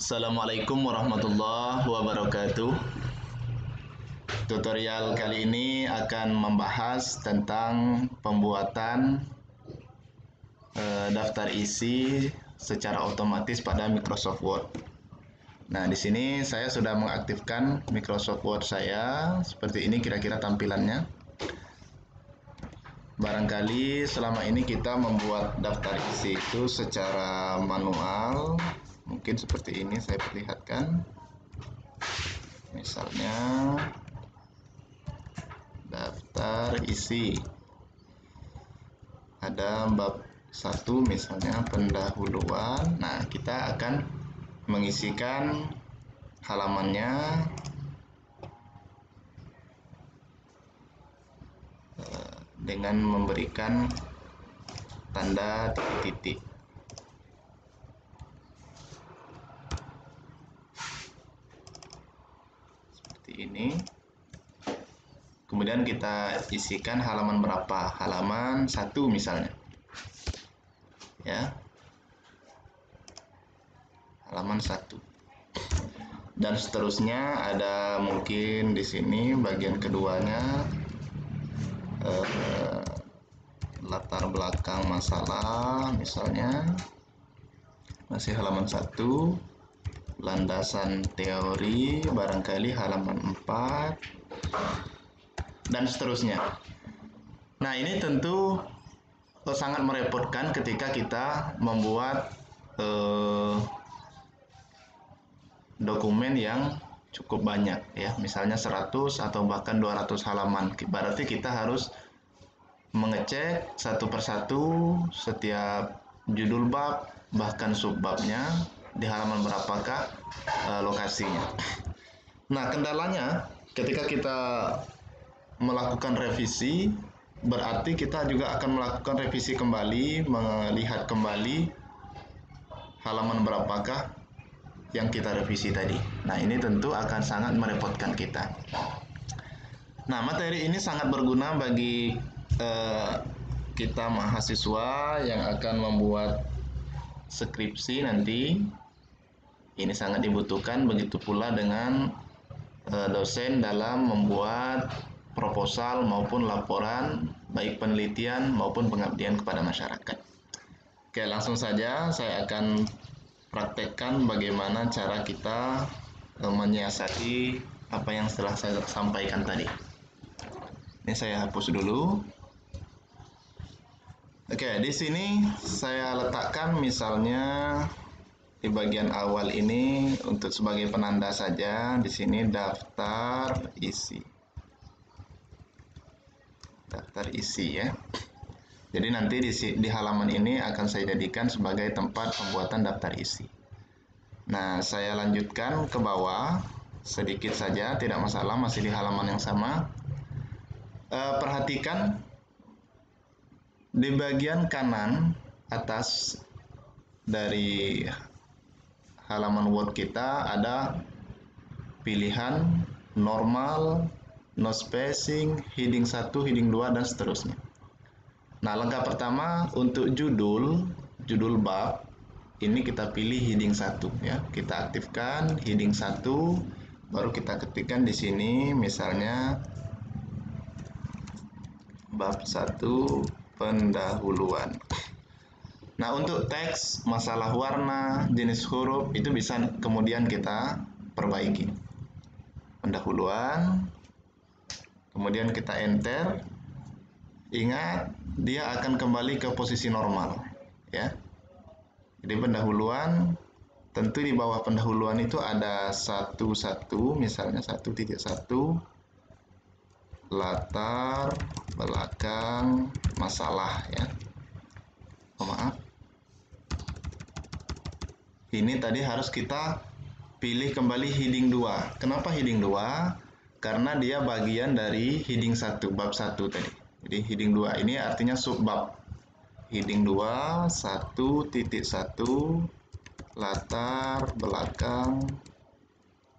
Assalamualaikum warahmatullahi wabarakatuh. Tutorial kali ini akan membahas tentang pembuatan daftar isi secara otomatis pada Microsoft Word. Nah, di sini saya sudah mengaktifkan Microsoft Word saya. Seperti ini kira-kira tampilannya. Barangkali selama ini kita membuat daftar isi itu secara manual. Mungkin seperti ini saya perlihatkan. Misalnya daftar isi. Ada bab 1 misalnya pendahuluan. Nah, kita akan mengisikan halamannya dengan memberikan tanda titik-titik. Seperti ini. Kemudian kita isikan halaman berapa? Halaman 1 misalnya. Ya. Halaman 1. Dan seterusnya ada mungkin di sini bagian keduanya latar belakang masalah misalnya. Masih halaman 1. Landasan teori barangkali halaman 4 dan seterusnya. Nah, ini tentu sangat merepotkan ketika kita membuat dokumen yang cukup banyak ya, misalnya 100 atau bahkan 200 halaman. Berarti kita harus mengecek satu persatu setiap judul bab bahkan subbabnya di halaman berapakah lokasinya. Nah, kendalanya ketika kita melakukan revisi, berarti kita juga akan melakukan revisi kembali, melihat kembali halaman berapakah yang kita revisi tadi. Nah, ini tentu akan sangat merepotkan kita. Nah, materi ini sangat berguna bagi kita mahasiswa yang akan membuat skripsi nanti. Ini sangat dibutuhkan, begitu pula dengan dosen dalam membuat proposal maupun laporan, baik penelitian maupun pengabdian kepada masyarakat. Oke, langsung saja saya akan praktekkan bagaimana cara kita menyiasati apa yang setelah saya sampaikan tadi. Ini saya hapus dulu. Oke, di sini saya letakkan misalnya di bagian awal ini untuk sebagai penanda saja, di sini daftar isi. Daftar isi ya. Jadi nanti di halaman ini akan saya jadikan sebagai tempat pembuatan daftar isi. Nah, saya lanjutkan ke bawah sedikit saja, tidak masalah, masih di halaman yang sama. Perhatikan di bagian kanan atas dari halaman Word kita ada pilihan normal, no spacing, heading 1, heading 2, dan seterusnya. Nah, langkah pertama untuk judul bab, ini kita pilih heading 1 ya. Kita aktifkan heading 1, baru kita ketikkan di sini misalnya bab 1 pendahuluan. Nah, untuk teks, masalah warna, jenis huruf itu bisa kemudian kita perbaiki. Pendahuluan, kemudian kita enter. Ingat, dia akan kembali ke posisi normal ya. Jadi pendahuluan, tentu di bawah pendahuluan itu ada 1.1 misalnya 1.1 latar belakang masalah ya. Maaf, ini tadi harus kita pilih kembali heading 2. Kenapa heading 2? Karena dia bagian dari heading 1, bab 1 tadi. Jadi heading 2 ini artinya subbab. Heading 2 1.1 latar belakang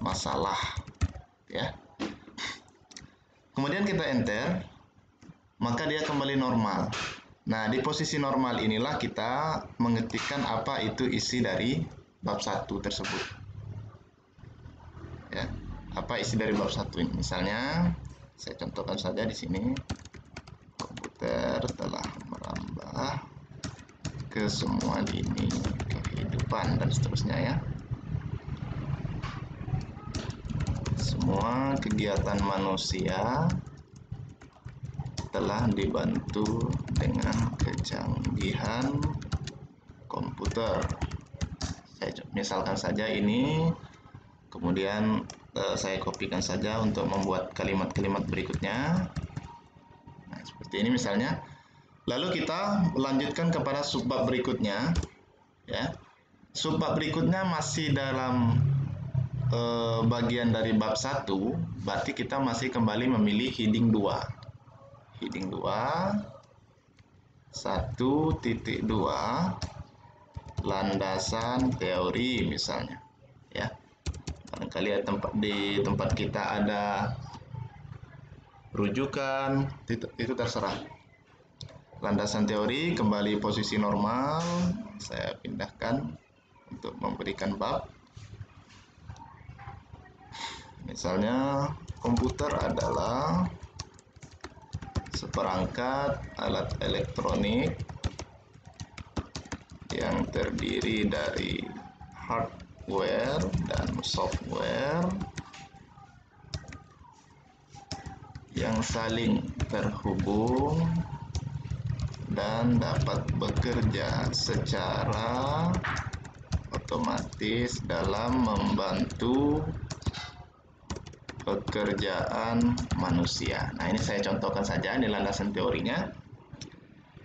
masalah ya. Kemudian kita enter, maka dia kembali normal. Nah, di posisi normal inilah kita mengetikkan apa itu isi dari bab 1 tersebut. apa isi dari bab 1 ini. Misalnya, saya contohkan saja di sini. Komputer telah merambah ke semua lini kehidupan dan seterusnya ya. Semua kegiatan manusia telah dibantu dengan kecanggihan komputer. Saya misalkan saja ini, kemudian saya kopikan saja untuk membuat kalimat-kalimat berikutnya. Nah, seperti ini misalnya. Lalu kita lanjutkan kepada subbab berikutnya, ya. Subbab berikutnya masih dalam bagian dari bab 1, berarti kita masih kembali memilih heading 2. Heading 2, 1.2, landasan teori misalnya, ya. Barangkali di tempat kita ada rujukan, itu terserah. Landasan teori kembali posisi normal, saya pindahkan untuk memberikan bab. Misalnya, komputer adalah seperangkat alat elektronik yang terdiri dari hardware dan software yang saling terhubung dan dapat bekerja secara otomatis dalam membantu pekerjaan manusia. Nah, ini saya contohkan saja, ini landasan teorinya.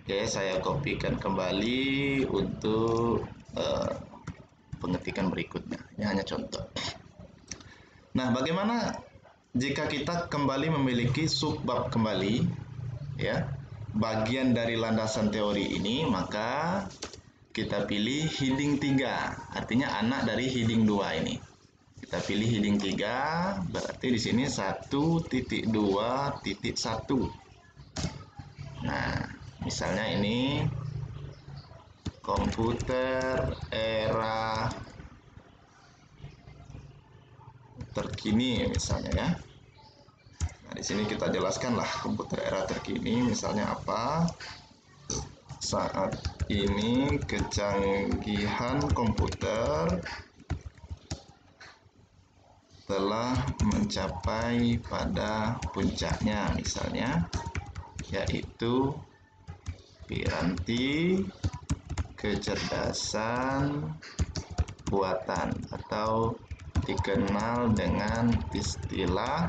Oke, saya kopikan kembali untuk pengetikan berikutnya. Ini hanya contoh. Nah, bagaimana jika kita kembali memiliki subbab kembali, ya, bagian dari landasan teori ini, maka kita pilih heading 3, artinya anak dari heading 2 ini. Kita pilih heading 3, berarti di sini 1.2.1. Nah, misalnya ini komputer era terkini misalnya ya. Nah, di sini kita jelaskanlah komputer era terkini misalnya apa. Saat ini kecanggihan komputer telah mencapai pada puncaknya misalnya, yaitu piranti kecerdasan buatan atau dikenal dengan istilah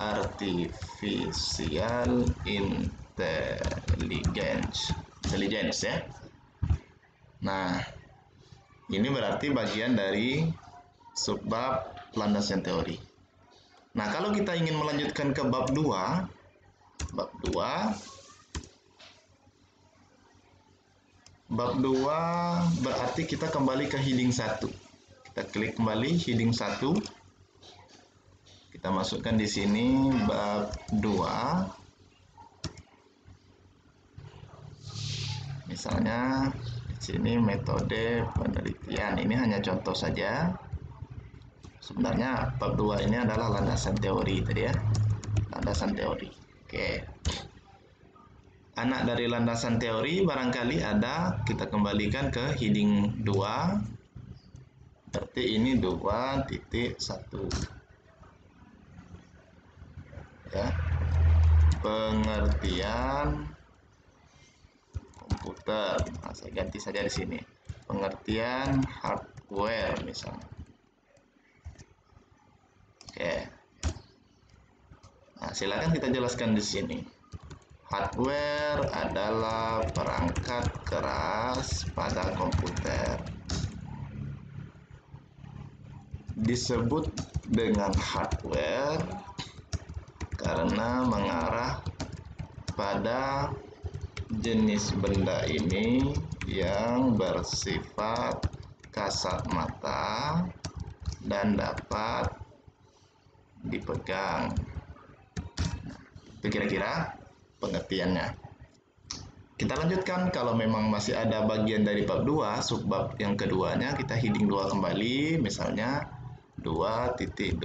artificial intelligence ya. Nah, ini berarti bagian dari subbab landasan teori. Nah, kalau kita ingin melanjutkan ke bab 2, bab 2 berarti kita kembali ke heading 1. Kita klik kembali heading 1. Kita masukkan di sini bab 2. Misalnya di sini metode penelitian. Ini hanya contoh saja. Sebenarnya bab 2 ini adalah landasan teori tadi ya. Landasan teori. Oke. Anak dari landasan teori barangkali ada, kita kembalikan ke heading 2. Berarti ini 2.1. Ya. Pengertian komputer. Nah, saya ganti saja di sini. Pengertian hardware misalnya. Oke. Nah, silakan kita jelaskan di sini. Hardware adalah perangkat keras pada komputer. Disebut dengan hardware karena mengarah pada jenis benda ini yang bersifat kasat mata dan dapat dipegang. Itu kira-kira pengertiannya. Kita lanjutkan, kalau memang masih ada bagian dari bab 2, subbab yang keduanya, kita heading 2 kembali, misalnya 2.2.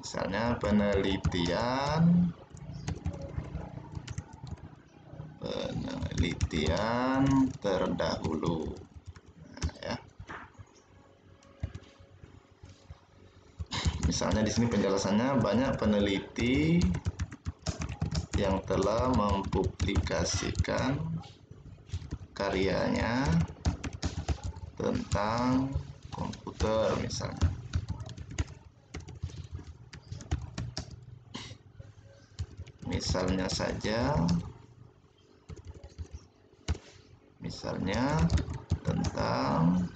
Misalnya penelitian terdahulu. Nah, ya. Misalnya di sini penjelasannya, banyak peneliti yang telah mempublikasikan karyanya tentang komputer misalnya. Misalnya tentang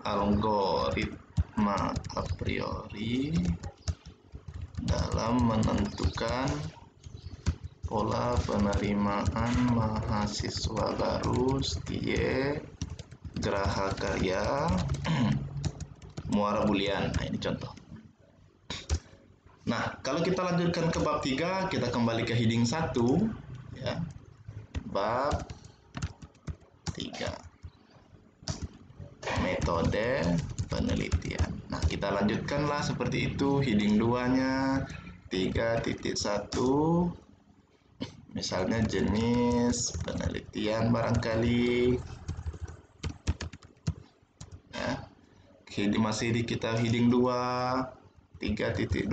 algoritma a priori dalam menentukan pola penerimaan mahasiswa baru STIE Geraha Karya Muara Bulian. Nah, ini contoh. Nah, kalau kita lanjutkan ke bab 3, kita kembali ke heading 1 ya. Bab 3. Metode penelitian. Nah, kita lanjutkanlah seperti itu heading 2-nya 3.1. Misalnya jenis penelitian barangkali. Ya. Masih di kita heading 2, 3.2.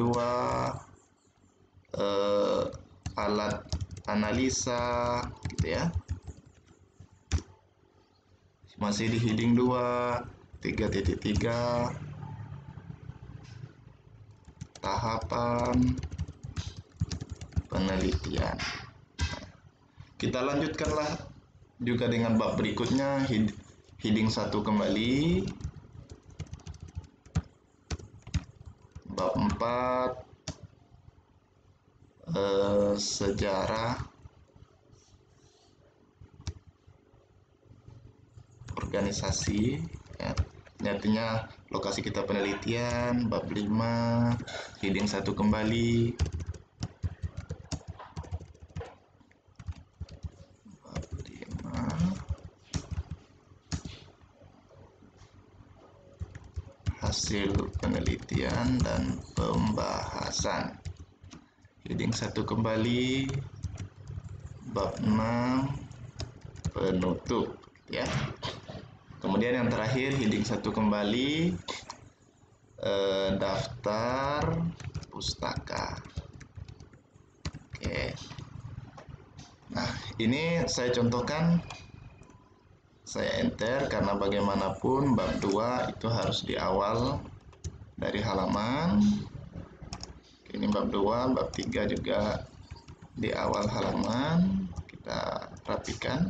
Alat analisa gitu ya. Masih di heading 2, 3.3. Tahapan penelitian. Kita lanjutkanlah juga dengan bab berikutnya, heading 1 kembali. Bab 4, sejarah organisasi ya. Ini artinya lokasi kita penelitian. Bab 5, heading 1 kembali. Bab 5, hasil penelitian dan pembahasan. Heading 1 kembali. Bab 6, penutup ya. Kemudian yang terakhir heading 1 kembali, daftar pustaka. Oke. Nah, ini saya contohkan, saya enter karena bagaimanapun bab 2 itu harus di awal dari halaman. Ini bab 2, bab 3 juga di awal halaman. Kita rapikan.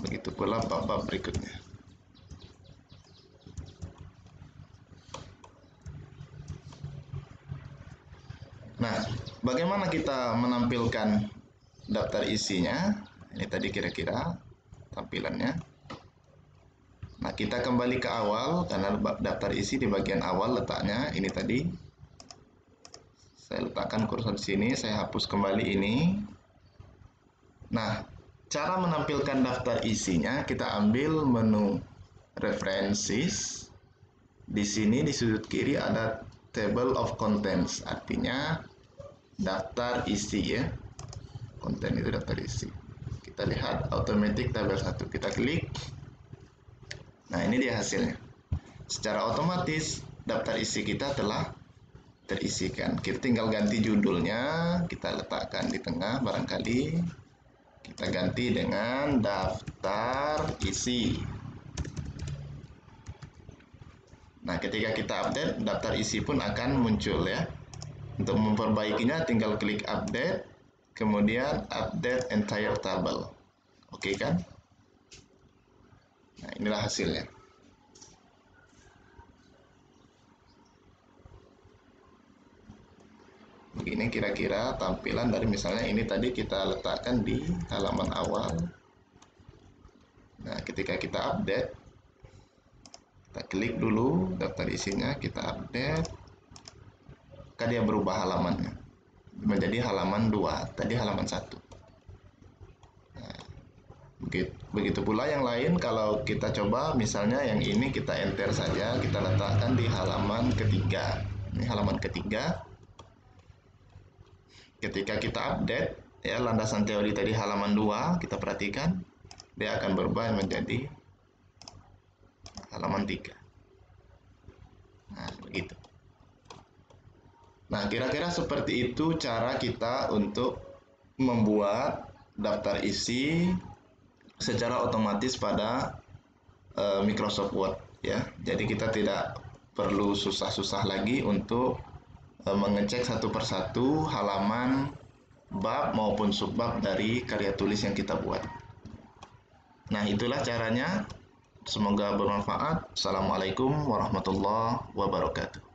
Begitu pula bab-bab berikutnya. Nah, bagaimana kita menampilkan daftar isinya? Ini tadi kira-kira tampilannya. Nah, kita kembali ke awal karena daftar isi di bagian awal letaknya. Ini tadi. Saya letakkan kursor di sini, saya hapus kembali ini. Nah, cara menampilkan daftar isinya, kita ambil menu references. Di sini di sudut kiri ada table of contents, artinya daftar isi ya. Konten itu daftar isi. Kita lihat automatic tabel 1. Kita klik. Nah, ini dia hasilnya. Secara otomatis daftar isi kita telah terisikan. Kita tinggal ganti judulnya, kita letakkan di tengah barangkali. Kita ganti dengan daftar isi. Nah, ketika kita update, daftar isi pun akan muncul ya. Untuk memperbaikinya tinggal klik update, kemudian update entire table. Oke kan? Nah, inilah hasilnya. Begini kira-kira tampilan dari misalnya ini tadi kita letakkan di halaman awal. Nah, ketika kita update, kita klik dulu daftar isinya, kita update, maka dia berubah halamannya menjadi halaman 2, tadi halaman 1. Nah, Begitu pula yang lain, kalau kita coba misalnya yang ini kita enter saja, kita letakkan di halaman ketiga. Ini halaman ketiga. Ketika kita update, ya landasan teori tadi halaman 2, kita perhatikan dia akan berubah menjadi halaman 3. Nah, begitu. Nah, kira-kira seperti itu cara kita untuk membuat daftar isi secara otomatis pada Microsoft Word, ya. Jadi kita tidak perlu susah-susah lagi untuk mengecek satu persatu halaman, bab maupun subbab dari karya tulis yang kita buat. Nah, itulah caranya. Semoga bermanfaat. Assalamualaikum warahmatullahi wabarakatuh.